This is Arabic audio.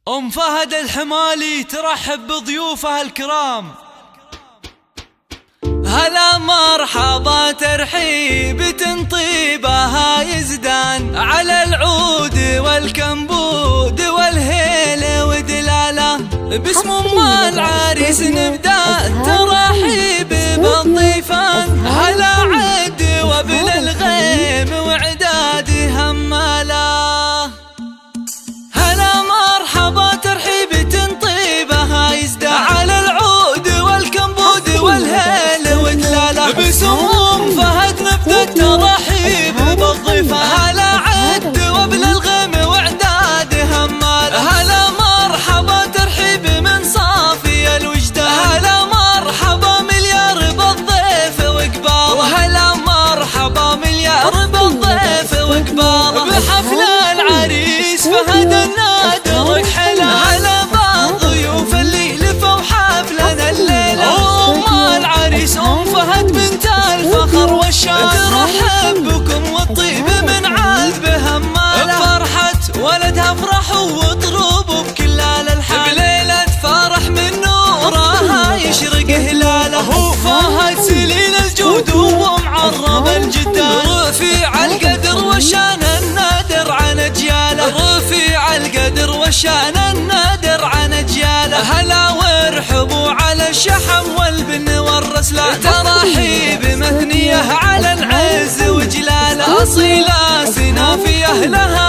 أم فهد الحمالي ترحب بضيوفها الكرام. هلا مرحبا ترحيب تنطيبها يزدان على العود والكمبود والهيل ودلاله. باسم ام العريس نبدا ترحيب بالضيفان. هلا عد وابن الغيم وعداد هماله. هلا مرحبا ترحيب تنطيبها يزدان على العود والكمبود والهيل ودلاله. باسم ام فهد نبدا الترحيب بالضيفان. هلا عد وابن الغيم وعداد هماله. هلا مرحبا ترحيب من صافي الوجدان. هلا مرحبا مليار بالضيف وقباله. وهلا مرحبا مليار بالضيف وقباله. بحفل العريس فهد النادر كحله. هلا بالضيوف اللي لفوا حفلنا الليله. ام العريس ام فهد بنت الفخر والشان ترحب بكم والطيب من عذب هماله. بفرحة ولدها افرحوا واطربوا بكل الالحان. بليلة فرح من نورها يشرق هلاله. فهد سليل الجود ومعرب الجدان. رفيع القدر والشان النادر عن اجياله. رفيع القدر والشان النادر عن اجياله. هلا وارحبوا على الشحم والبن والرسلان. تراحيب مثنيه على العز وجلاله. اصيله سنافيه لها